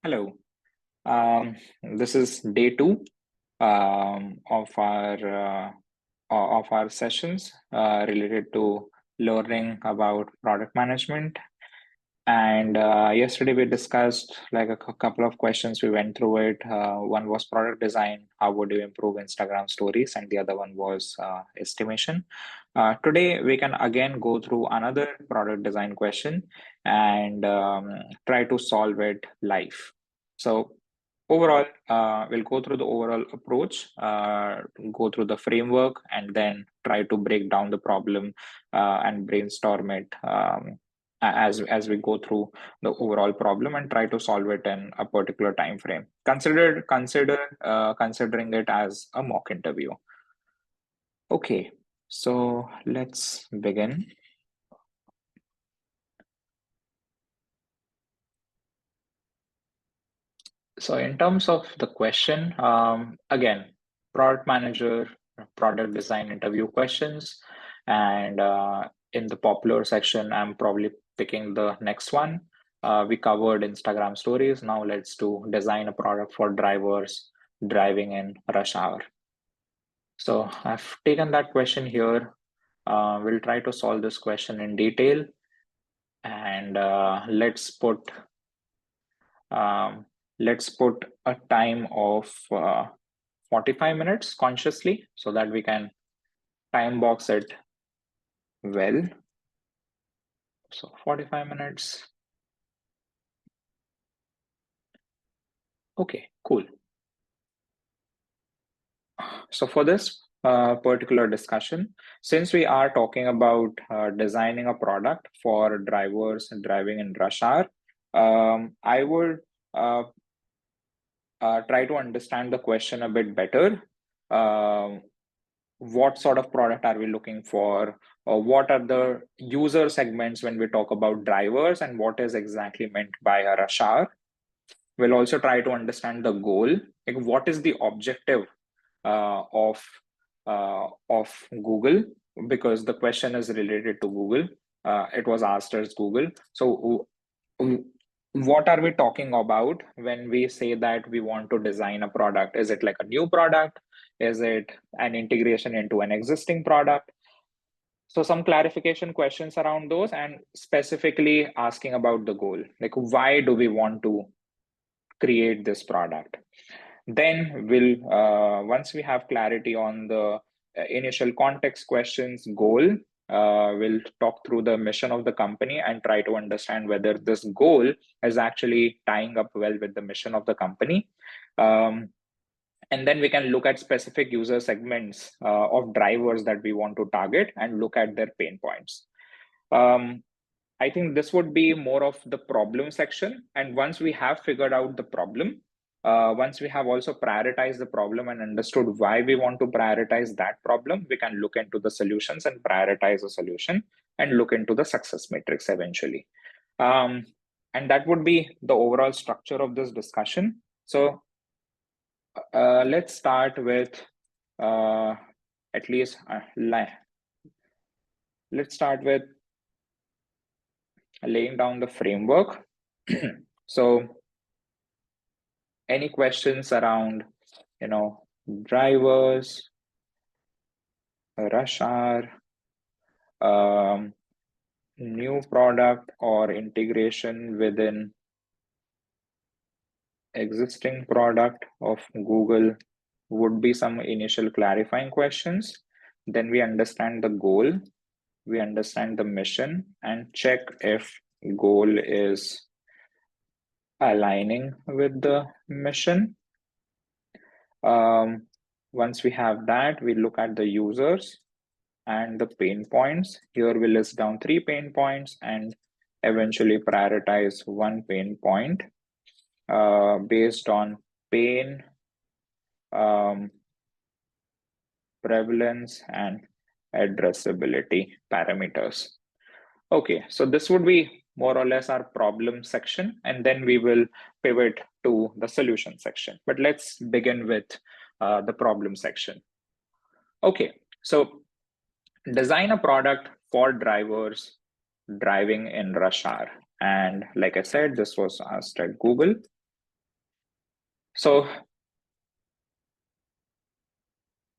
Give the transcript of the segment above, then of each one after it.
Hello. Um, this is day two of our sessions related to learning about product management. And yesterday we discussed like a couple of questions. We went through it. One was product design. How would you improve Instagram stories? And the other one was estimation. Today we can again go through another product design question and try to solve it live. So overall, we'll go through the overall approach, go through the framework, and then try to break down the problem and brainstorm it as we go through the overall problem and try to solve it in a particular time frame. Considering it as a mock interview. Okay, so let's begin. So in terms of the question, again, product manager, product design interview questions, and in the popular section, I'm probably picking the next one. We covered Instagram stories. Now let's do design a product for drivers driving in rush hour. So I've taken that question here. We'll try to solve this question in detail, and um, let's put a time of 45 minutes consciously so that we can time box it well. So 45 minutes. Okay, cool. So for this particular discussion, since we are talking about designing a product for drivers driving in rush hour, I would uh, try to understand the question a bit better. What sort of product are we looking for? Or what are the user segments when we talk about drivers, and what is exactly meant by a rush hour? We'll also try to understand the goal, like what is the objective of Google, because the question is related to Google. It was asked as Google. So what are we talking about when we say that we want to design a product? Is it like a new product? Is it an integration into an existing product? So some clarification questions around those, and specifically asking about the goal, like why do we want to create this product? Then we'll once we have clarity on the initial context questions, goal, we'll talk through the mission of the company and try to understand whether this goal is actually tying up well with the mission of the company. And then we can look at specific user segments of drivers that we want to target and look at their pain points. I think this would be more of the problem section. And once we have figured out the problem, once we have also prioritized the problem and understood why we want to prioritize that problem, we can look into the solutions and prioritize a solution and look into the success matrix eventually. And that would be the overall structure of this discussion. So let's start with at least let's start with laying down the framework. So any questions around, drivers, rush hour, new product, or integration within existing product of Google would be some initial clarifying questions. Then we understand the goal, we understand the mission, and check if goal is aligning with the mission. Once we have that, we look at the users and the pain points. Here we list down 3 pain points and eventually prioritize one pain point based on pain, prevalence, and addressability parameters. Okay, so this would be more or less our problem section, and then we will pivot to the solution section. But let's begin with the problem section. Okay, so design a product for drivers driving in rush hour. And like I said, this was asked at Google. So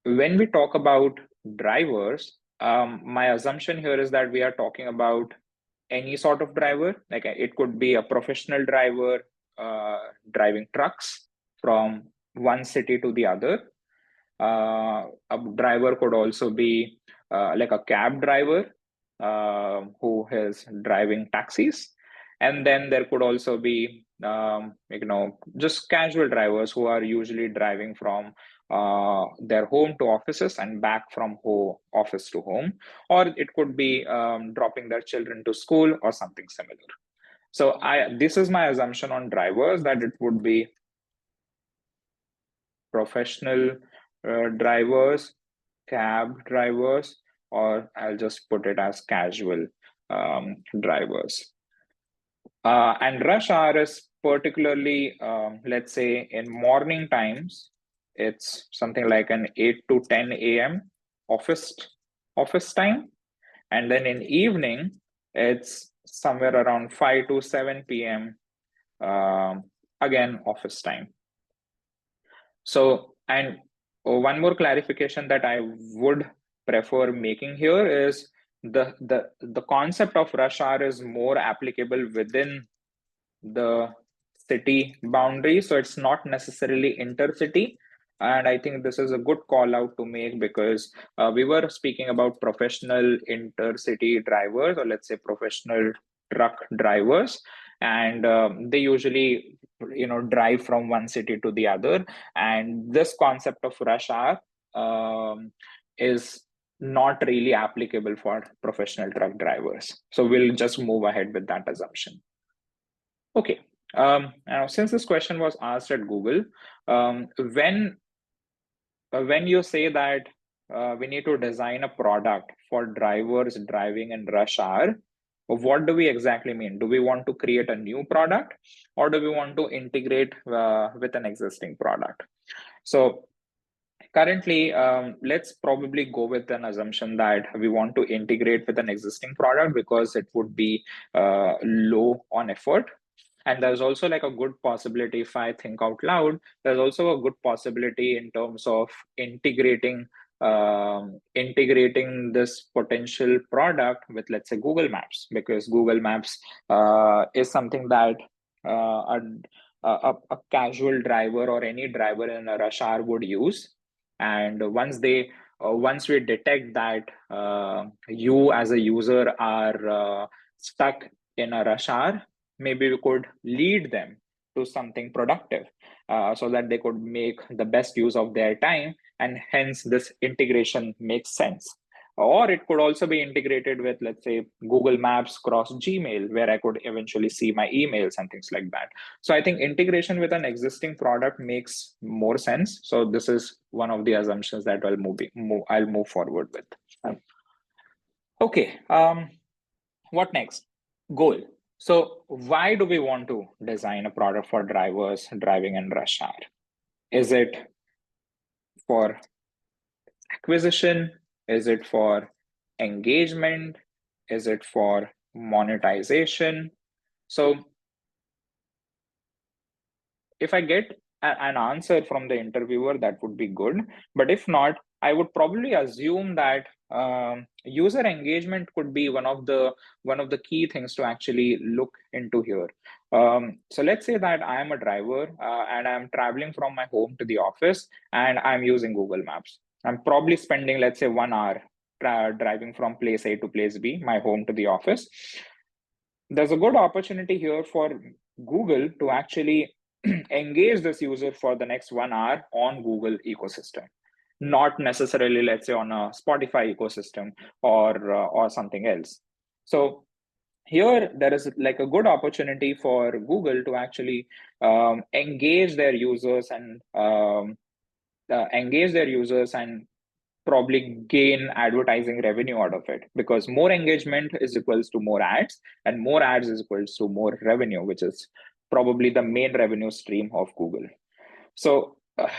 when we talk about drivers, my assumption here is that we are talking about any sort of driver. Like it could be a professional driver driving trucks from one city to the other. A driver could also be like a cab driver who is driving taxis. And then there could also be, just casual drivers who are usually driving from their home to offices and back from office to home. Or it could be dropping their children to school or something similar. So this is my assumption on drivers, that it would be professional drivers, cab drivers, or I'll just put it as casual drivers. And rush hour is particularly, let's say, in morning times, it's something like an 8 to 10 a.m. office time. And then in evening, it's somewhere around 5 to 7 p.m. Again, office time. So, and one more clarification that I would prefer making here is the concept of rush hour is more applicable within the city boundary. So it's not necessarily intercity. And I think this is a good call out to make, because we were speaking about professional intercity drivers, or let's say professional truck drivers, and they usually drive from one city to the other. And this concept of rush hour is not really applicable for professional truck drivers. So we'll just move ahead with that assumption. Okay. Now, since this question was asked at Google, when you say that we need to design a product for drivers driving in rush hour, what do we exactly mean? Do we want to create a new product, or do we want to integrate with an existing product? So currently, let's probably go with an assumption that we want to integrate with an existing product, because it would be low on effort. And there's also like a good possibility, if I think out loud, there's also a good possibility in terms of integrating this potential product with, let's say, Google Maps, because Google Maps is something that a casual driver or any driver in a rush hour would use. And once we detect that you as a user are stuck in a rush hour, maybe we could lead them to something productive, so that they could make the best use of their time, and hence this integration makes sense. Or it could also be integrated with, let's say, Google Maps cross Gmail, where I could eventually see my emails and things like that. So I think integration with an existing product makes more sense. So this is one of the assumptions that I'll move forward with. Okay. What next? Goal. So why do we want to design a product for drivers driving in rush hour? Is it for acquisition? Is it for engagement? Is it for monetization? So if I get an answer from the interviewer, that would be good. But if not, I would probably assume that user engagement could be one of the key things to actually look into here. So let's say that I am a driver and I'm traveling from my home to the office, and I'm using Google Maps. I'm probably spending, let's say, 1 hour driving from place A to place B, my home to the office. There's a good opportunity here for Google to actually engage this user for the next 1 hour on Google ecosystem, not necessarily, let's say, on a Spotify ecosystem or something else. So here there is like a good opportunity for Google to actually engage their users and probably gain advertising revenue out of it, because more engagement is equals to more ads, and more ads is equals to more revenue, which is probably the main revenue stream of Google. So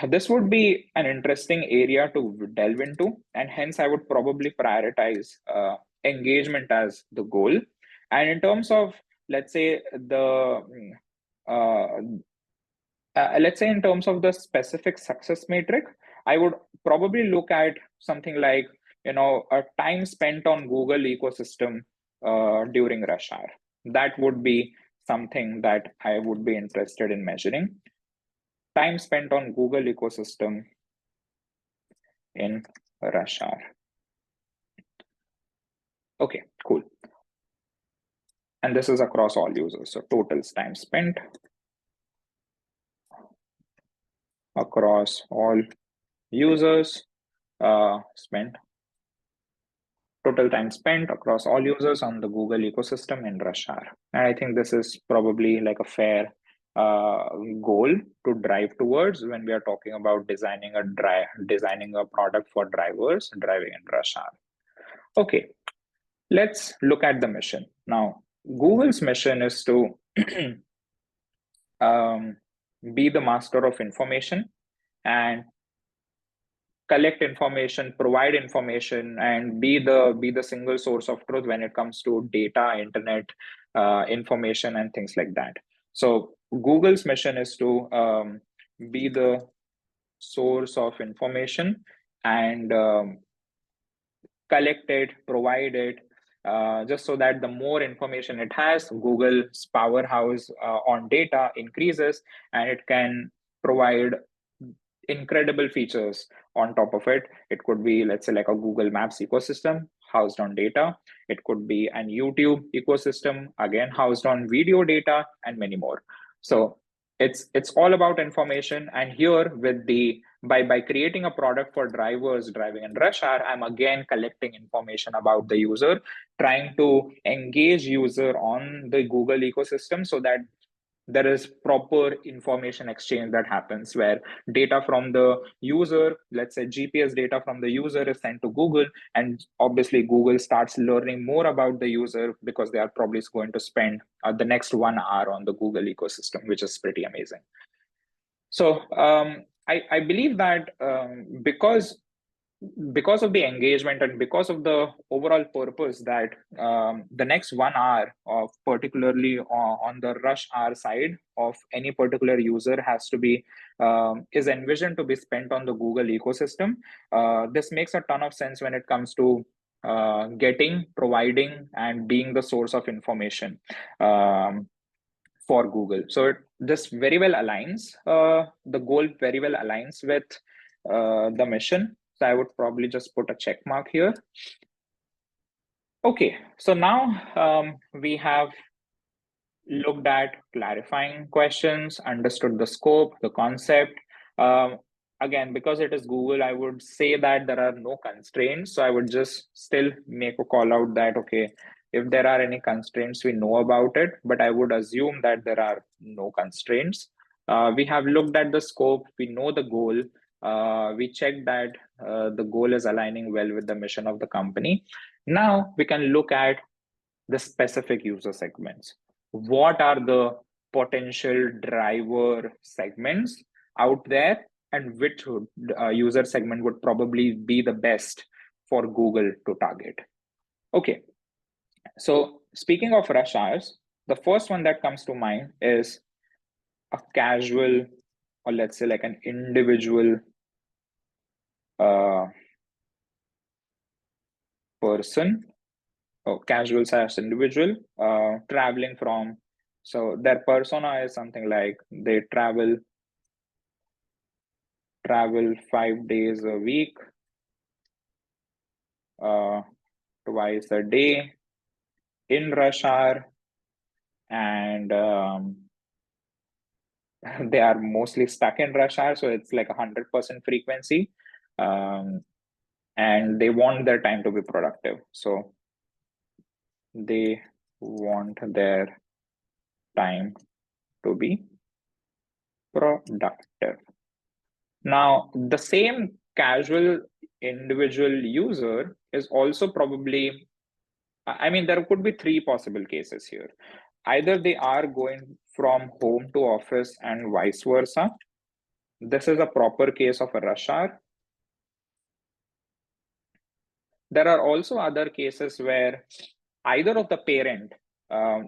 this would be an interesting area to delve into, and hence I would probably prioritize engagement as the goal. And in terms of, let's say, uh, let's say in terms of the specific success metric, I would probably look at something like, a time spent on Google ecosystem during rush hour. That would be something that I would be interested in measuring. Time spent on Google ecosystem in rush hour. Okay, cool. And this is across all users. So total time spent across all users, spent total time spent across all users on the Google ecosystem in rush hour. And I think this is probably like a fair goal to drive towards when we are talking about designing a product for drivers driving in rush hour. Okay, let's look at the mission. Now, Google's mission is to be the master of information and collect information, provide information, and be the single source of truth when it comes to data, internet, information, and things like that. So Google's mission is to be the source of information and collect it, provide it, just so that the more information it has, Google's powerhouse on data increases, and it can provide incredible features on top of it. It could be, let's say, like a Google Maps ecosystem housed on data. It could be an YouTube ecosystem, again, housed on video data, and many more. So it's all about information. And here with by creating a product for drivers driving in rush hour, I'm again collecting information about the user, trying to engage user on the Google ecosystem so that there is proper information exchange that happens where data from the user, let's say GPS data from the user, is sent to Google, and obviously Google starts learning more about the user because they are probably going to spend the next 1 hour on the Google ecosystem, which is pretty amazing. So I believe that because of the engagement and because of the overall purpose that the next 1 hour of particularly on the rush hour side of any particular user has to be is envisioned to be spent on the Google ecosystem. This makes a ton of sense when it comes to getting, providing, and being the source of information for Google. So this very well aligns, the goal very well aligns with the mission. So I would probably just put a check mark here. Okay, so now we have looked at clarifying questions, understood the scope, the concept. Again, because it is Google, I would say that there are no constraints. So I would just still make a call out that, okay, if there are any constraints, we know about it, but I would assume that there are no constraints. We have looked at the scope, we know the goal, we checked that the goal is aligning well with the mission of the company. Now we can look at the specific user segments. What are the potential driver segments out there, and which user segment would probably be the best for Google to target? Okay, so speaking of rush hours, the first one that comes to mind is a casual, or let's say like an individual person, or casual / individual, traveling from, so their persona is something like they travel 5 days a week, twice a day in rush hour, and they are mostly stuck in rush hour, so it's like 100% frequency, and they want their time to be productive. So they want their time to be productive. Now, the same casual individual user is also probably, I mean, there could be three possible cases here. Either they are going from home to office and vice versa. This is a proper case of a rush hour. There are also other cases where either of the parent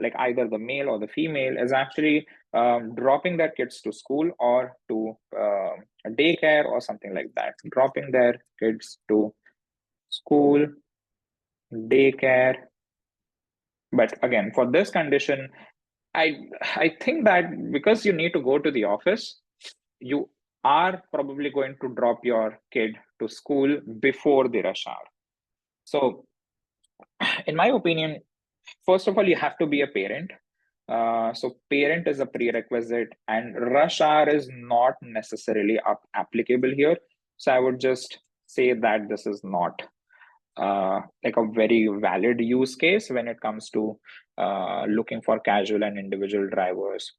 like either the male or the female, is actually dropping their kids to school or to daycare or something like that. Dropping their kids to school, daycare. But again, for this condition, I think that because you need to go to the office, you are probably going to drop your kid to school before the rush hour. So, in my opinion, first of all, you have to be a parent. So parent is a prerequisite, and rush hour is not necessarily applicable here. So I would just say that this is not like a very valid use case when it comes to looking for casual and individual drivers.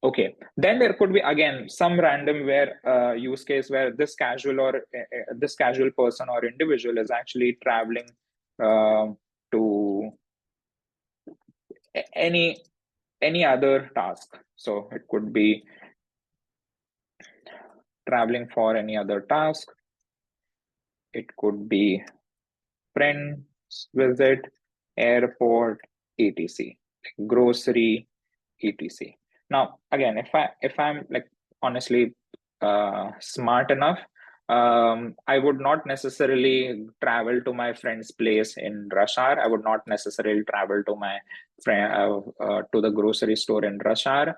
Okay, then there could be again some random where use case where this casual or this casual person or individual is actually traveling uh, to any other task. So it could be traveling for any other task. It could be friends visit, airport, etc., grocery, etc. Now, again, if I'm like honestly smart enough, I would not necessarily travel to my friend's place in rush hour. I would not necessarily travel to my friend to the grocery store in rush hour.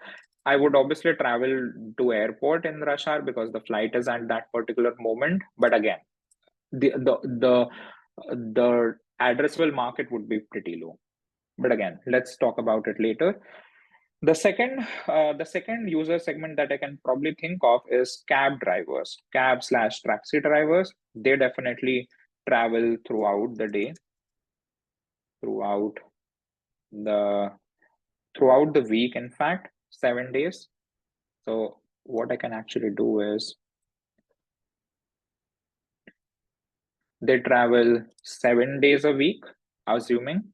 I would obviously travel to airport in rush hour because the flight is at that particular moment. But again, the the addressable market would be pretty low. But again, let's talk about it later. The second user segment that I can probably think of is cab drivers, cab slash taxi drivers. They definitely travel throughout the day, throughout the throughout the week. In fact, 7 days. So what I can actually do is they travel 7 days a week, assuming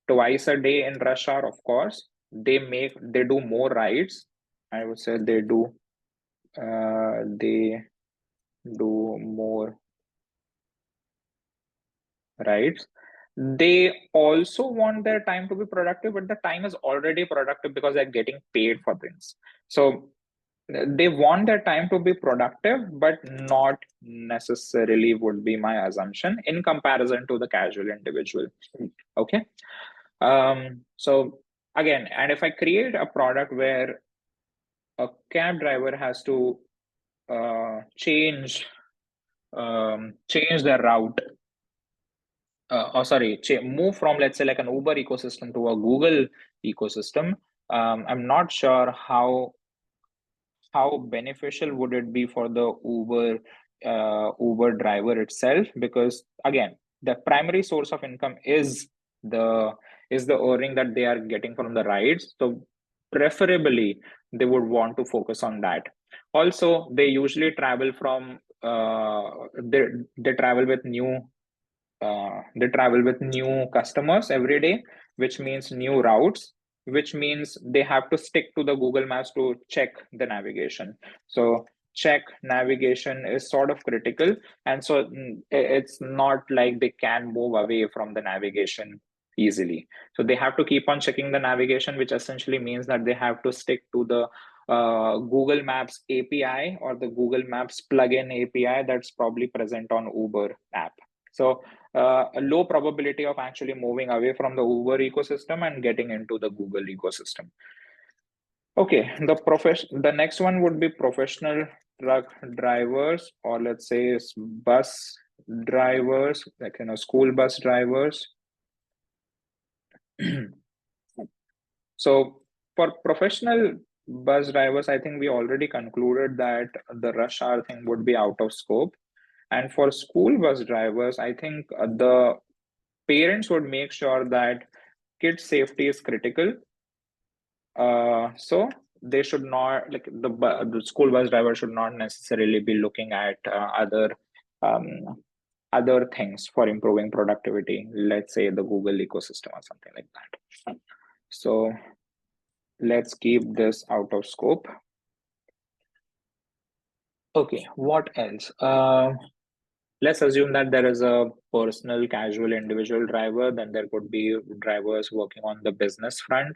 twice a day in rush hour. Of course, they do more rides. I would say they do more rides. They also want their time to be productive, but the time is already productive because they're getting paid for things. So they want their time to be productive, but not necessarily would be my assumption in comparison to the casual individual. Okay. So again, and if I create a product where a cab driver has to change their route, move from, let's say, like an Uber ecosystem to a Google ecosystem, I'm not sure how beneficial would it be for the Uber driver itself, because again, the primary source of income the is the earning that they are getting from the rides. So preferably they would want to focus on that. Also, they usually travel from they travel with new customers every day, which means new routes, which means they have to stick to the Google Maps to check the navigation. So check navigation is sort of critical. And so it's not like they can move away from the navigation easily. So they have to keep on checking the navigation, which essentially means that they have to stick to the Google Maps API or the Google Maps plugin API that's probably present on Uber app. So a low probability of actually moving away from the Uber ecosystem and getting into the Google ecosystem. Okay, the next one would be professional truck drivers, or let's say bus drivers, like school bus drivers. So for professional bus drivers, I think we already concluded that the rush hour thing would be out of scope. And for school bus drivers, I think the parents would make sure that kids' safety is critical. So they should not, like the school bus driver should not necessarily be looking at other things for improving productivity. Let's say the Google ecosystem or something like that. So let's keep this out of scope. Okay, what else? let's assume that there is a personal, casual, individual driver. Then there could be drivers working on the business front.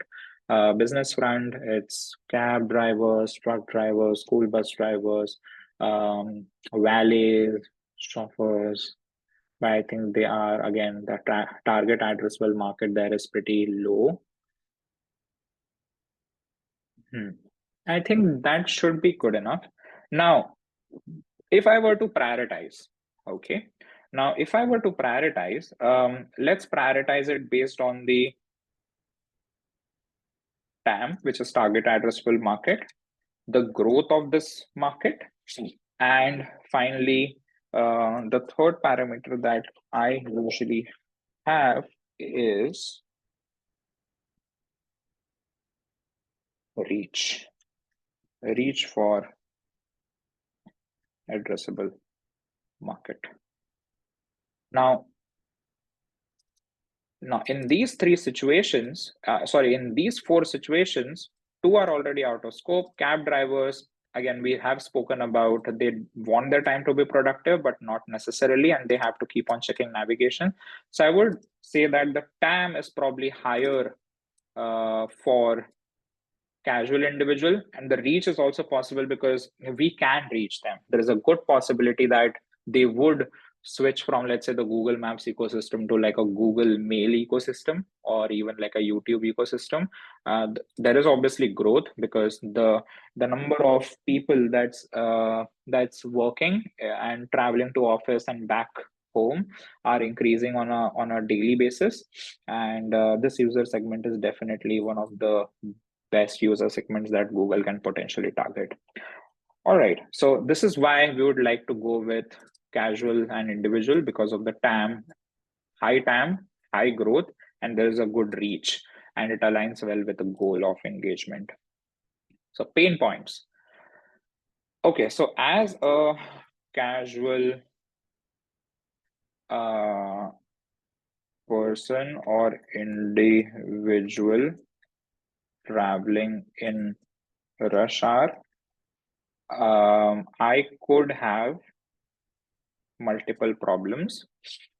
Business front, it's cab drivers, truck drivers, school bus drivers, valets, chauffeurs. But I think they are, again, the target addressable market there is pretty low. I think that should be good enough. Now, if I were to prioritize, okay. Now, if I were to prioritize, let's prioritize it based on the TAM, which is target addressable market, the growth of this market, and finally, the third parameter that I usually have is reach. Reach for addressable market. Now, in these three situations, in these four situations, two are already out of scope. Cab drivers, again, we have spoken about, they want their time to be productive, but not necessarily, and they have to keep on checking navigation. So I would say that the TAM is probably higher for casual individual, and the reach is also possible because we can reach them. There is a good possibility that they would switch from, let's say, the Google Maps ecosystem to like a Google Mail ecosystem or even like a YouTube ecosystem. There is obviously growth because the number of people that's working and traveling to office and back home are increasing on a daily basis, and this user segment is definitely one of the best user segments that Google can potentially target. All right, so this is why we would like to go with casual and individual, because of the TAM, high growth, and there is a good reach, and it aligns well with the goal of engagement. So pain points. Okay, so as a casual person or individual traveling in rush hour, I could have multiple problems.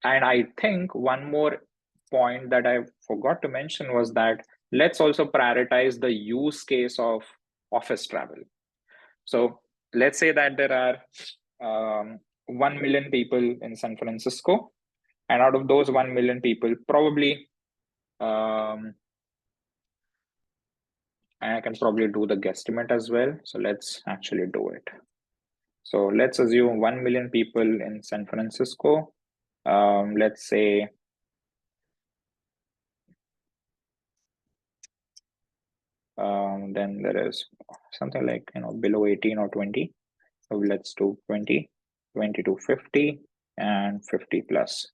And I think one more point that I forgot to mention was that let's also prioritize the use case of office travel. So let's say that there are 1 million people in San Francisco, and out of those 1 million people, probably I can probably do the guesstimate as well. So let's actually do it. So let's assume 1 million people in San Francisco. Let's say then there is something like, below 18 or 20. So let's do 20, 20 to 50, and 50 plus.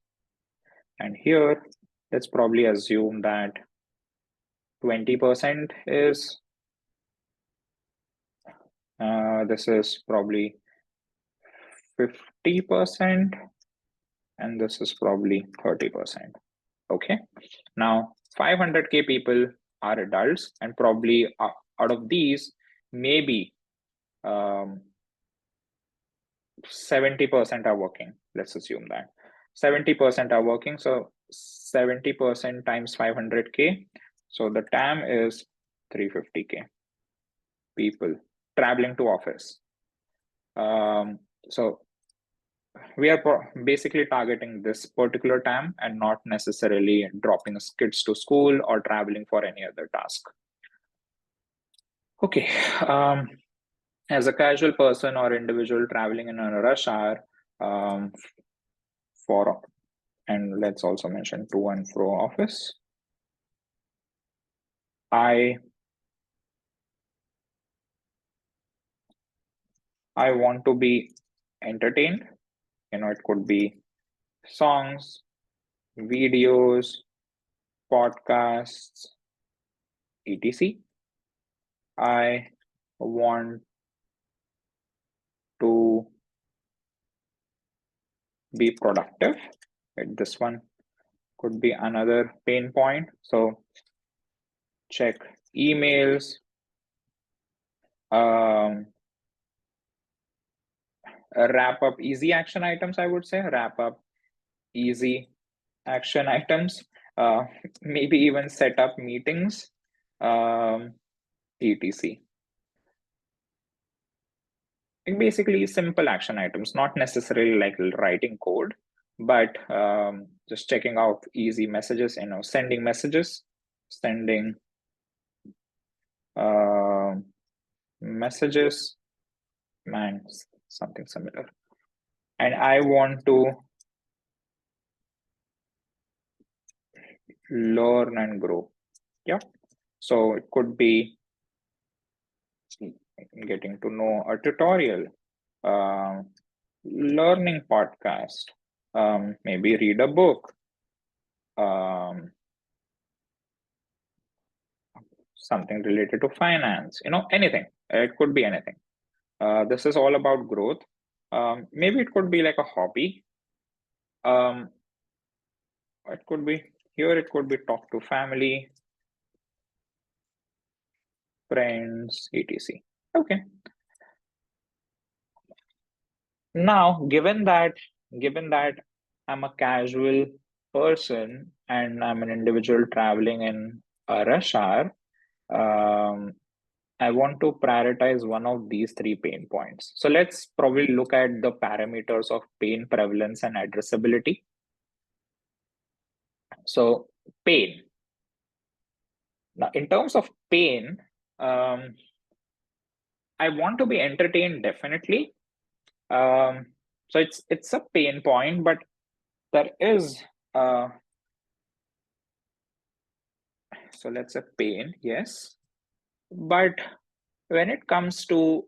And here, let's probably assume that 20% is, this is probably 50%, and this is probably 30%. Okay. Now, 500K people are adults, and probably out of these, maybe 70% are working. Let's assume that 70% are working. So 70% times 500K. So the TAM is 350K people traveling to office. So we are basically targeting this particular TAM and not necessarily dropping kids to school or traveling for any other task. Okay. As a casual person or individual traveling in a rush hour, and let's also mention to and fro office, I want to be entertained. It could be songs, videos, podcasts, etc. I want to be productive. This one could be another pain point. So check emails, wrap up easy action items, I would say. Wrap up easy action items. Uh, Maybe even set up meetings, etc. Like basically simple action items, not necessarily like writing code, but just checking out easy messages, sending messages, sending uh, messages, and something similar. And I want to learn and grow. Yeah. So it could be getting to know a tutorial, learning podcast, maybe read a book, um, something related to finance, anything. It could be anything. This is all about growth. Maybe it could be like a hobby. Um, it could be here, it could be talk to family, friends, etc. Okay. Now, given that I'm a casual person and I'm an individual traveling in a rush hour, um, I want to prioritize one of these three pain points. So let's probably look at the parameters of pain prevalence and addressability. So pain. Now, in terms of pain, I want to be entertained definitely. So it's a pain point, but there is so let's say pain, yes. But when it comes to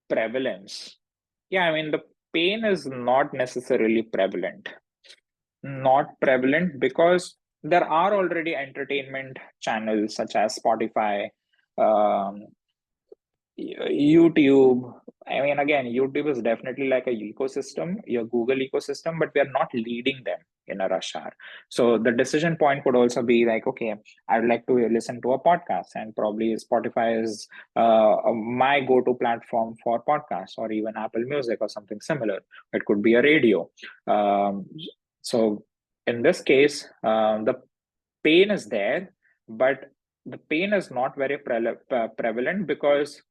prevalence, yeah, I mean the pain is not necessarily prevalent. Not prevalent because there are already entertainment channels such as Spotify, um, YouTube. I mean, again, YouTube is definitely like a ecosystem, your Google ecosystem, but we are not leading them in a rush hour. So the decision point could also be like, okay, I'd like to listen to a podcast, and probably Spotify is my go-to platform for podcasts, or even Apple Music or something similar. It could be a radio. Um, so in this case, the pain is there, but the pain is not very prevalent because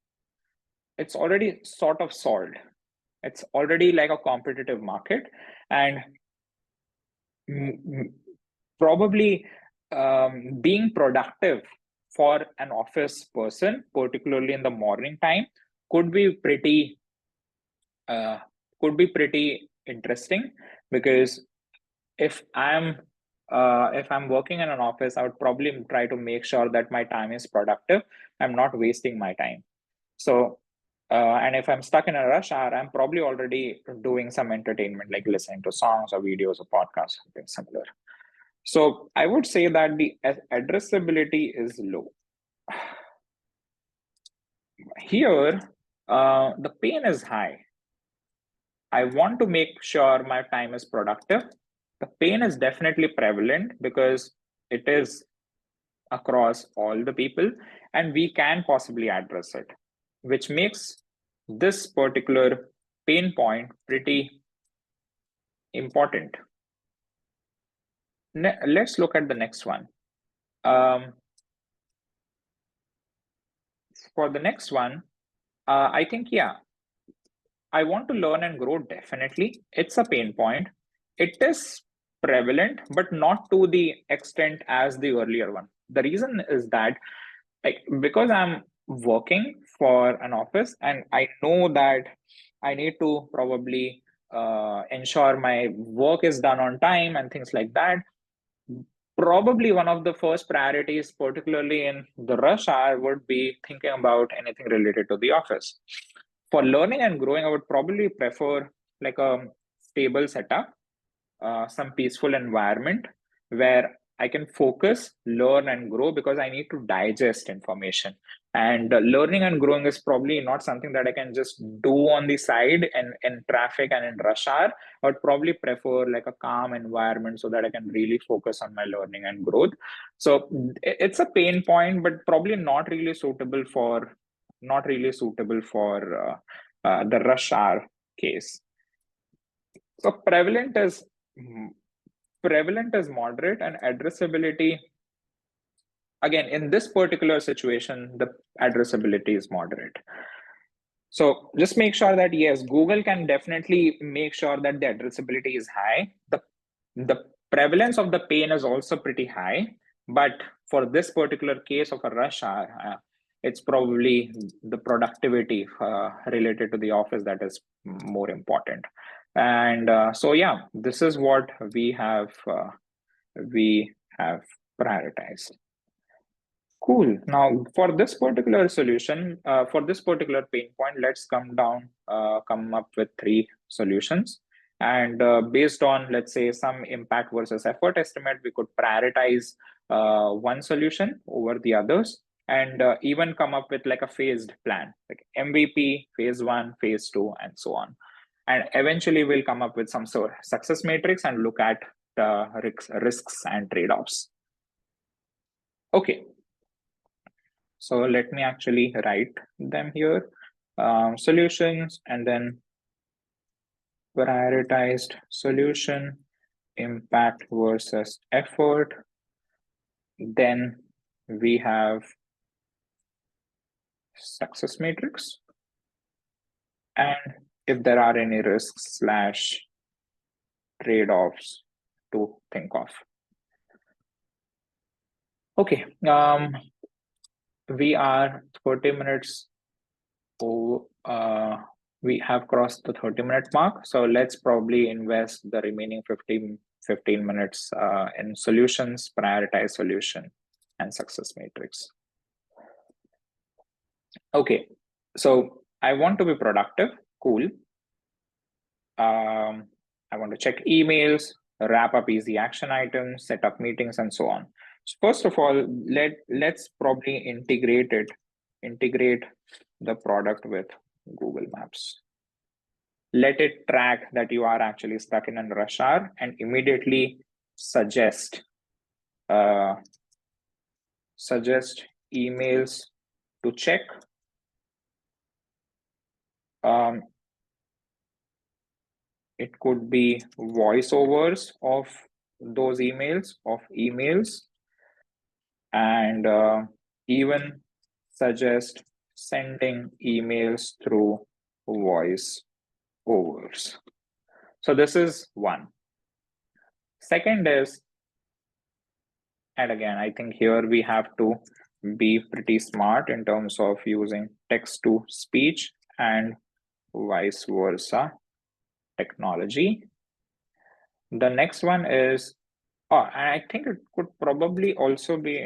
it's already sort of solved. It's already like a competitive market, and probably being productive for an office person, particularly in the morning time, could be pretty uh, interesting, because if I'm working in an office, I would probably try to make sure that my time is productive. I'm not wasting my time. So, and if I'm stuck in a rush hour, I'm probably already doing some entertainment, like listening to songs or videos or podcasts, something similar. So I would say that the addressability is low. Here, the pain is high. I want to make sure my time is productive. The pain is definitely prevalent because it is across all the people, and we can possibly address it, which makes this particular pain point pretty important. Let's look at the next one. For the next one, I think, yeah, I want to learn and grow, definitely. It's a pain point. It is prevalent, but not to the extent as the earlier one. The reason is that, like, because I'm working for an office and I know that I need to probably ensure my work is done on time and things like that, probably one of the first priorities, particularly in the rush hour, would be thinking about anything related to the office. For learning and growing, I would probably prefer like a stable setup, some peaceful environment where I can focus, learn, and grow, because I need to digest information. And learning and growing is probably not something that I can just do on the side and in traffic and in rush hour. I would probably prefer like a calm environment so that I can really focus on my learning and growth. So it's a pain point, but probably not really suitable for the rush hour case. So prevalent is moderate, and addressability, again, in this particular situation, the addressability is moderate. So just make sure that yes, Google can definitely make sure that the addressability is high. The prevalence of the pain is also pretty high, but for this particular case of a rush hour, it's probably the productivity related to the office that is more important. And so yeah, this is what we have prioritized. Cool. Now, for this particular solution, for this particular pain point, let's come up with three solutions. And based on, let's say, some impact versus effort estimate, we could prioritize one solution over the others, and even come up with like a phased plan, like MVP, phase one, phase two, and so on. And eventually, we'll come up with some sort of success matrix and look at the risks and trade-offs. Okay. So let me actually write them here. Solutions, and then prioritized solution, impact versus effort. Then we have success matrix. And if there are any risks / trade-offs to think of. Okay. We are 30 minutes over. We have crossed the 30-minute mark. So let's probably invest the remaining 15 minutes in solutions, prioritize solution, and success matrix. Okay, so I want to be productive. Cool. I want to check emails, wrap up easy action items, set up meetings, and so on. So first of all, let's probably integrate the product with Google Maps. Let it track that you are actually stuck in a rush hour and immediately suggest emails to check. It could be voiceovers of those emails, and even suggest sending emails through voice overs. So this is one. Second is, and again, I think here we have to be pretty smart in terms of using text to speech and vice versa technology. The next one is, I think it could probably also be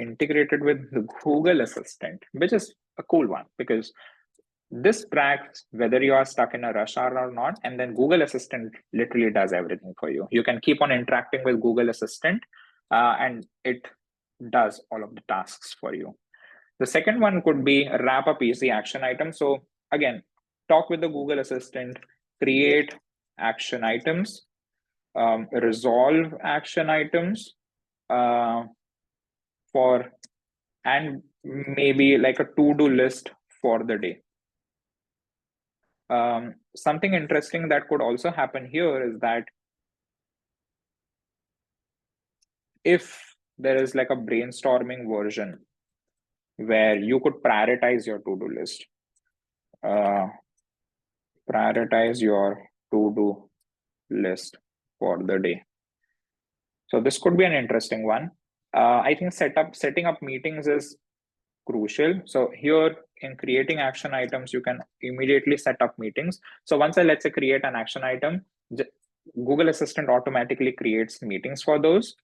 integrated with the Google Assistant, which is a cool one because this tracks whether you are stuck in a rush hour or not, and then Google Assistant literally does everything for you. You can keep on interacting with Google Assistant, and it does all of the tasks for you. The second one could be wrap up easy action items. So again, talk with the Google Assistant, create action items, resolve action items and maybe like a to-do list for the day. Something interesting that could also happen here is that if there is like a brainstorming version where you could prioritize your to-do list, prioritize your to-do list for the day. So this could be an interesting one. I think setting up meetings is crucial. So here in creating action items, you can immediately set up meetings. So once let's say create an action item, Google Assistant automatically creates meetings for those.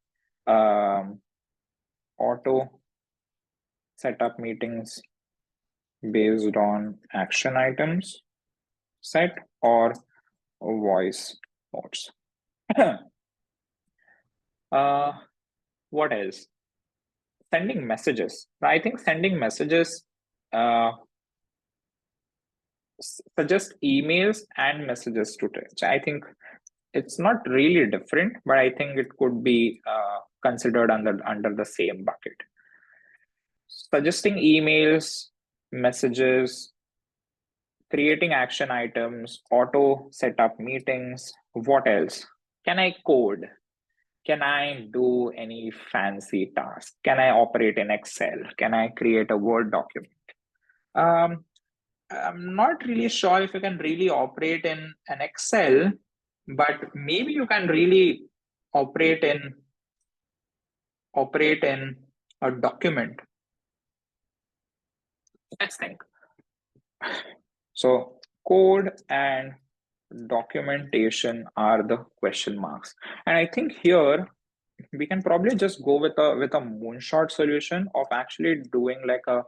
Auto set up meetings based on action items set or voice notes. What else? Sending messages. I think sending messages, suggest emails and messages to touch. I think it's not really different, but I think it could be considered under the same bucket. Suggesting emails, messages, creating action items, auto set up meetings. What else? Can I code? Can I do any fancy task? Can I operate in Excel? Can I create a Word document? Um, I'm not really sure if you can really operate in an Excel, but maybe you can really operate in operate in a document. Let's think. So code and documentation are the question marks. And I think here we can probably just go with a moonshot solution of actually doing like a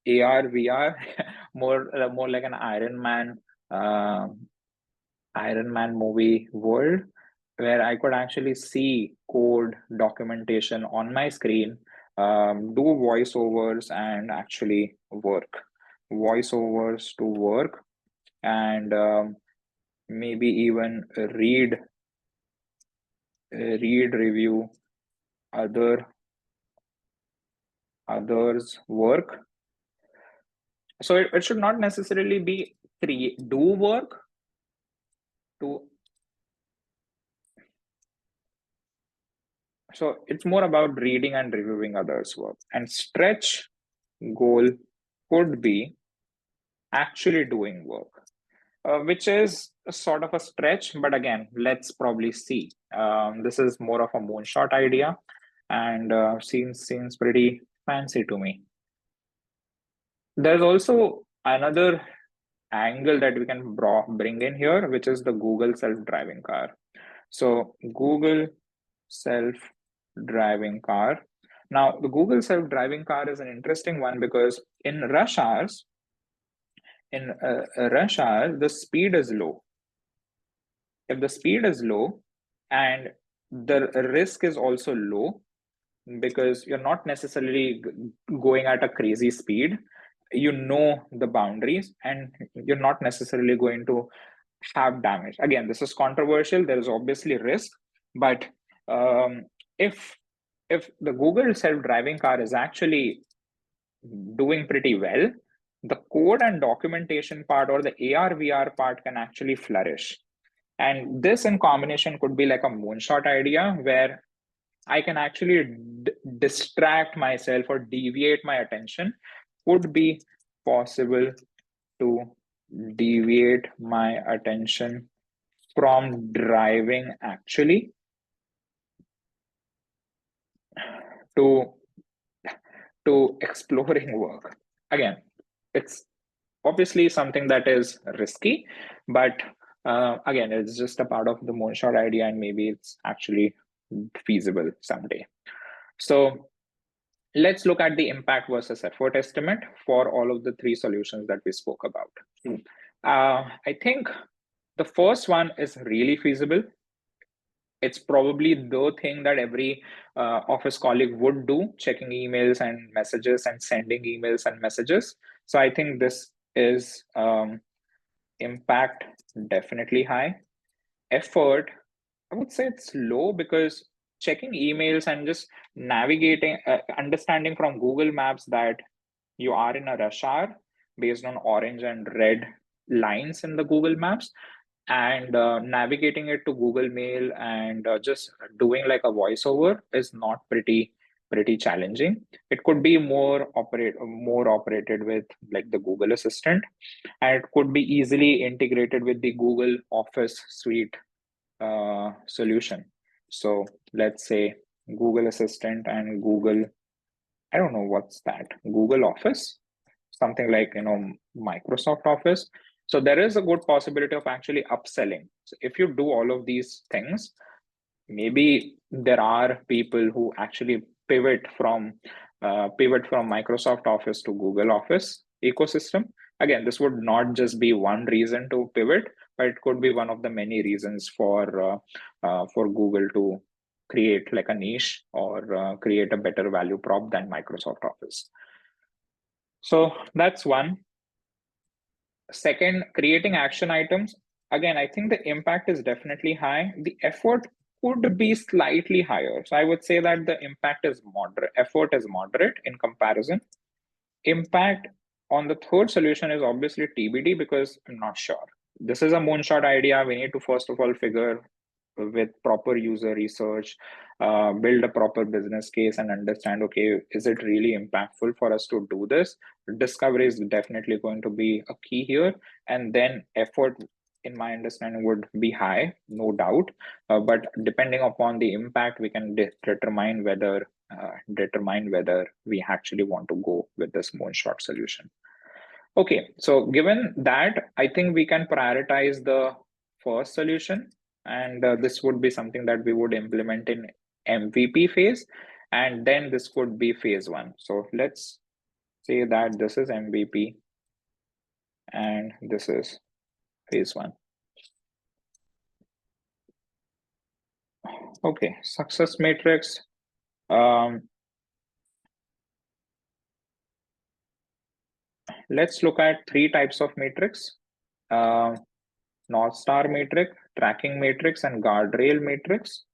AR VR more like an uh, Iron Man movie world where I could actually see code documentation on my screen, do voiceovers and actually work. Voiceovers to work and maybe even review other others work. So it should not necessarily be do work to. So it's more about reading and reviewing others work, and stretch goal could be actually doing work, which is a sort of a stretch, but again, let's probably see. This is more of a moonshot idea and seems pretty fancy to me. There's also another angle that we can bring in here, which is the Google self-driving car. So Google self-driving car. Now, the Google self-driving car is an interesting one because in rush hours, the speed is low. If the speed is low and the risk is also low because you're not necessarily going at a crazy speed, you know the boundaries and you're not necessarily going to have damage. Again, this is controversial. There is obviously risk, but um, if the Google self-driving car is actually doing pretty well, the code and documentation part or the AR VR part can actually flourish. And this in combination could be like a moonshot idea where I can actually distract myself or deviate my attention. Would be possible to deviate my attention from driving actually to exploring work. Again, it's obviously something that is risky, but again, it's just a part of the moonshot idea, and maybe it's actually feasible someday. So let's look at the impact versus effort estimate for all of the three solutions that we spoke about. I think the first one is really feasible. It's probably the thing that every office colleague would do, checking emails and messages and sending emails and messages. So I think this is impact definitely high. Effort, I would say it's low because checking emails and just navigating, understanding from Google Maps that you are in a rush hour based on orange and red lines in the Google Maps, and navigating it to Google Mail and just doing like a voiceover is not pretty challenging. It could be more operated with like the Google Assistant, and it could be easily integrated with the Google Office suite solution. So let's say Google Assistant and Google, I don't know what's that, Google Office, something like Microsoft Office. So there is a good possibility of actually upselling. So if you do all of these things, maybe there are people who actually pivot from Microsoft Office to Google Office ecosystem. Again, this would not just be one reason to pivot, but it could be one of the many reasons for Google to create like a niche or create a better value prop than Microsoft Office. So that's one. Second, creating action items. Again, I think the impact is definitely high. The effort could be slightly higher. So I would say that the impact is moderate, effort is moderate in comparison. Impact On the third solution is obviously TBD because I'm not sure. This is a moonshot idea. We need to first of all figure with proper user research, build a proper business case and understand, okay, is it really impactful for us to do this? Discovery is definitely going to be a key here. And then effort, in my understanding, would be high, no doubt. But depending upon the impact, we can determine whether we actually want to go with this moonshot solution. Okay, so given that, I think we can prioritize the first solution, and this would be something that we would implement in MVP phase, and then this could be phase one. So let's say that this is MVP and this is phase one. Okay, success matrix. Let's look at three types of matrix. North Star matrix, tracking matrix, and guardrail matrix.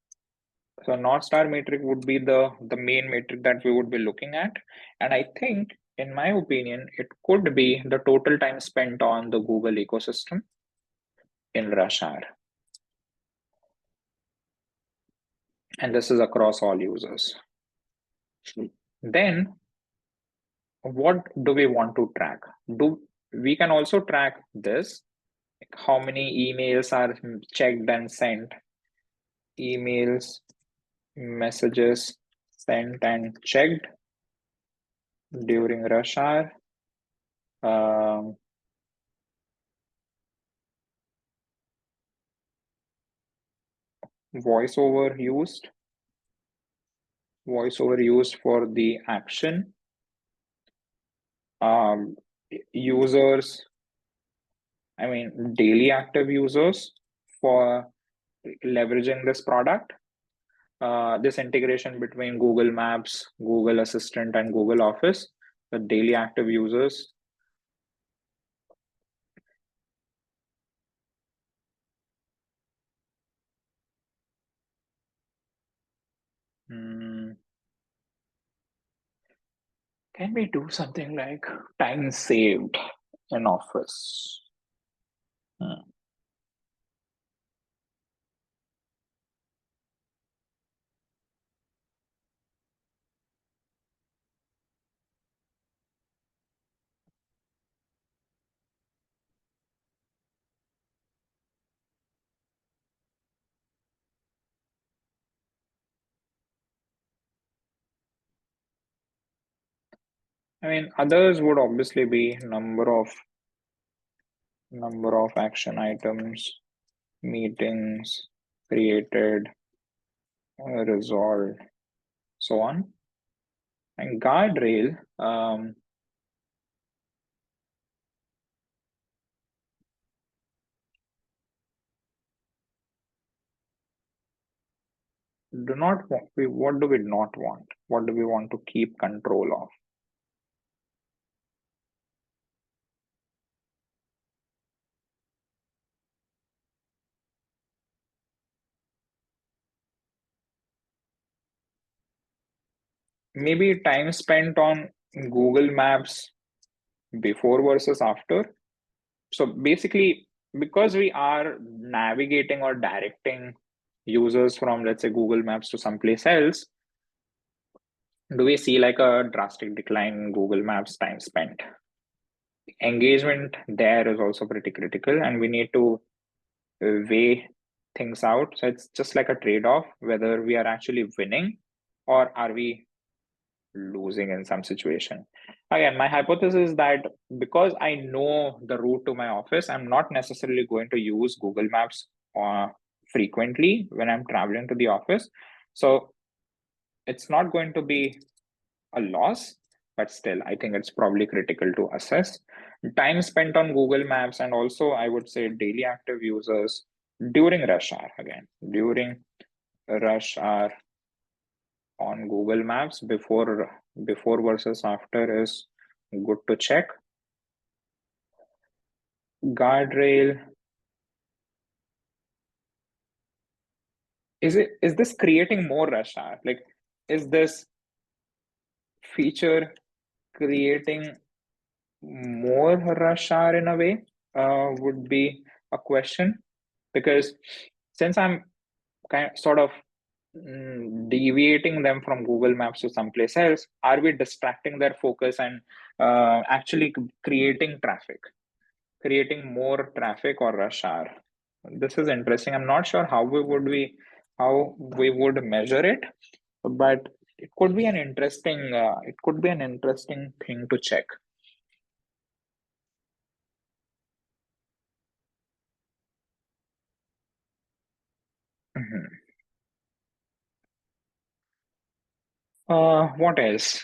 So North Star metric would be the main metric that we would be looking at. And I think, in my opinion, it could be the total time spent on the Google ecosystem in rush hour. And this is across all users. Then what do we want to track? We can also track this, like how many emails are checked and sent, emails, messages sent and checked during rush hour. Voiceover used for the action. Users, I mean, daily active users for leveraging this product. This integration between Google Maps, Google Assistant, and Google Office, the daily active users. Can we do something like time saved in Office? I mean, others would obviously be number of action items, meetings created, resolved, so on. And guardrail, do not want, what do we not want? What do we want to keep control of? Maybe time spent on Google Maps before versus after. So basically, because we are navigating or directing users from, let's say, Google Maps to someplace else, do we see like a drastic decline in Google Maps time spent? Engagement there is also pretty critical, and we need to weigh things out. So it's just like a trade-off, whether we are actually winning or are we losing in some situation. Again, my hypothesis is that because I know the route to my office, I'm not necessarily going to use Google Maps frequently when I'm traveling to the office. So it's not going to be a loss, but still, I think it's probably critical to assess. Time spent on Google Maps, and also I would say daily active users during rush hour, again, during rush hour on Google Maps before versus after is good to check. Guardrail. Is this creating more rush hour? Like, is this feature creating more rush hour in a way would be a question, because since I'm kind sort of deviating them from Google Maps to someplace else, are we distracting their focus and actually creating traffic, creating more traffic or rush hour? This is interesting. I'm not sure how we would measure it, but it could be an interesting thing to check. Mhm. What else?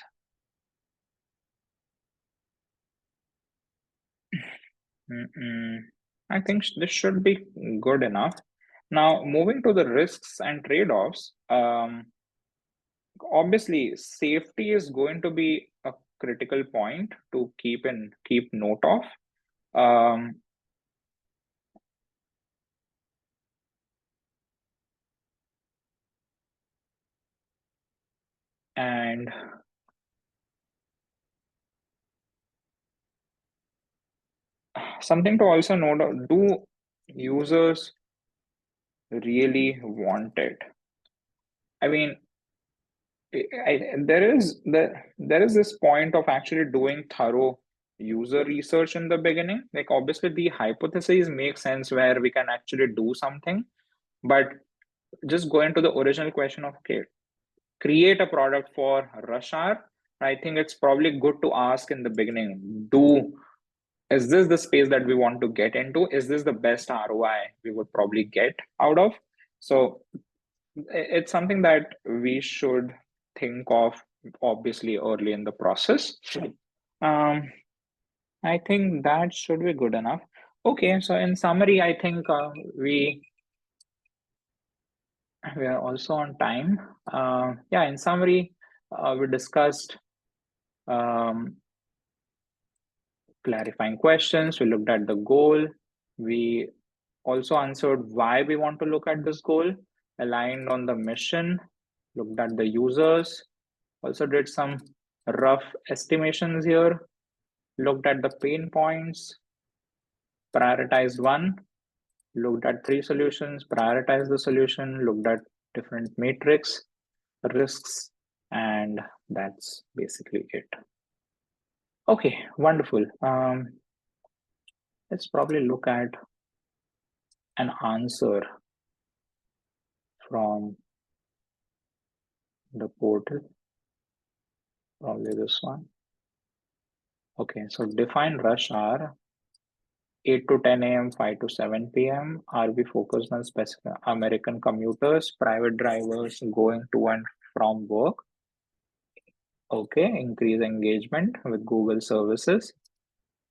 Mm-mm. I think this should be good enough. Now, moving to the risks and trade-offs, obviously, safety is going to be a critical point to keep note of. Um, and something to also note: do users really want it? I mean, there is this point of actually doing thorough user research in the beginning. Like obviously the hypotheses make sense where we can actually do something, but just going to the original question of, okay, create a product for rush hour. I think it's probably good to ask in the beginning, do is this the space that we want to get into? Is this the best ROI we would probably get out of? So it's something that we should think of obviously early in the process. Um, I think that should be good enough. Okay, so in summary, I think we are also on time. Yeah, in summary, we discussed um, clarifying questions. We looked at the goal. We also answered why we want to look at this goal, aligned on the mission, looked at the users, also did some rough estimations here, looked at the pain points, prioritized one, looked at three solutions, prioritized the solution, looked at different matrix, risks, and that's basically it. Okay, wonderful. Let's probably look at an answer from the portal, probably this one. Okay, so define rush hour 8 to 10 a.m., 5 to 7 p.m. Are we focused on specific American commuters, private drivers going to and from work? Okay, increase engagement with Google services.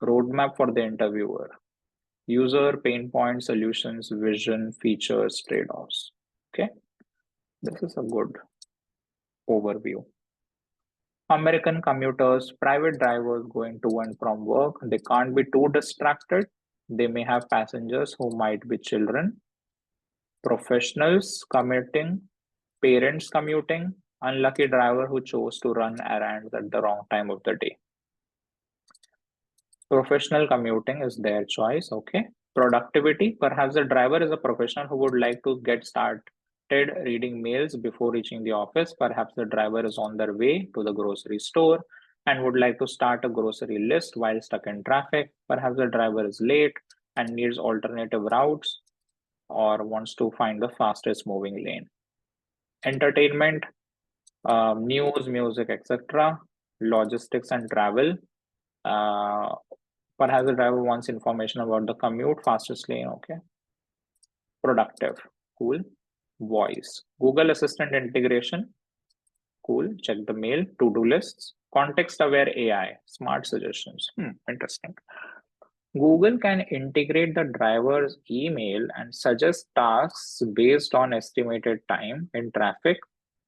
Roadmap for the interviewer. User pain point solutions, vision, features, trade-offs. Okay, this is a good overview. American commuters, private drivers going to and from work, they can't be too distracted. They may have passengers who might be children, professionals commuting, parents commuting, unlucky driver who chose to run errands at the wrong time of the day. Professional commuting is their choice, okay. Productivity, perhaps the driver is a professional who would like to get started reading mails before reaching the office. Perhaps the driver is on their way to the grocery store and would like to start a grocery list while stuck in traffic. Perhaps the driver is late and needs alternative routes or wants to find the fastest moving lane. Entertainment, news, music, etc. Logistics and travel. Uh, Perhaps the driver wants information about the commute, fastest lane. Okay. Productive. Cool. Voice. Google Assistant integration. Cool. Check the mail. To-do lists. Context aware AI. Smart suggestions. Interesting. Google can integrate the driver's email and suggest tasks based on estimated time in traffic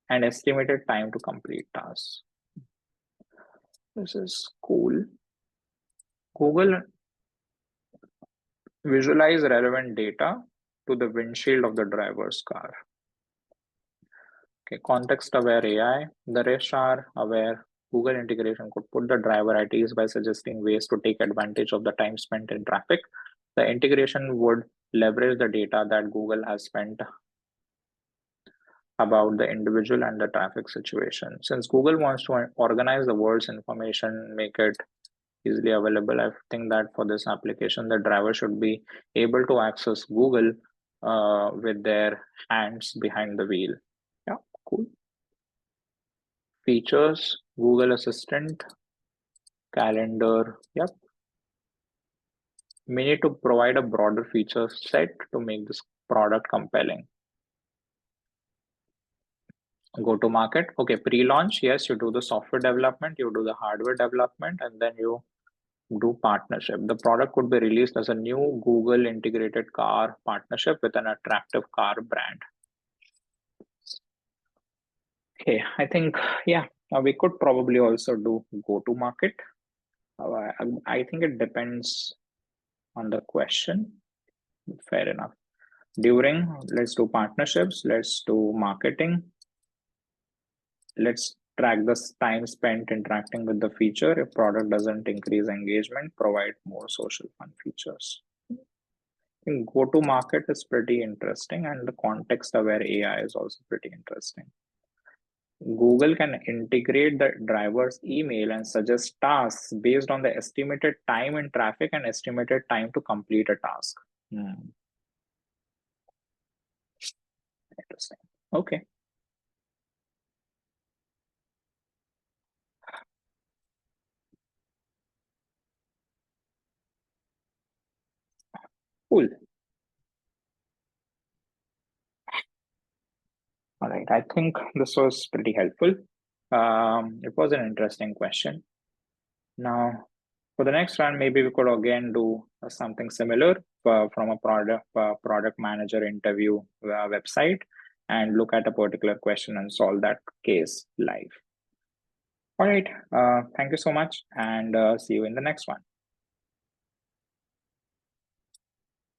and estimated time to complete tasks. This is cool. Google visualize relevant data to the windshield of the driver's car. Okay, context aware AI. The rest are aware Google integration could put the driver at ease by suggesting ways to take advantage of the time spent in traffic. The integration would leverage the data that Google has spent about the individual and the traffic situation. Since Google wants to organize the world's information, make it easily available, I think that for this application, the driver should be able to access Google with their hands behind the wheel. Yeah, cool. Features, Google Assistant, calendar. Yep. We need to provide a broader feature set to make this product compelling. Go to market. Okay, pre-launch. Yes, you do the software development, you do the hardware development, and then you do partnership. The product could be released as a new Google integrated car partnership with an attractive car brand. Okay, I think, yeah, we could probably also do go to market. I think it depends on the question. Fair enough. During, let's do partnerships, let's do marketing. Let's track the time spent interacting with the feature. If product doesn't increase engagement, provide more social fun features. I think go to market is pretty interesting, and the context aware AI is also pretty interesting. Google can integrate the driver's email and suggest tasks based on the estimated time in traffic and estimated time to complete a task. Interesting. Okay. Cool. All right. I think this was pretty helpful. It was an interesting question. Now, for the next one, maybe we could again do something similar from a product manager interview website and look at a particular question and solve that case live. All right. Thank you so much, and see you in the next one.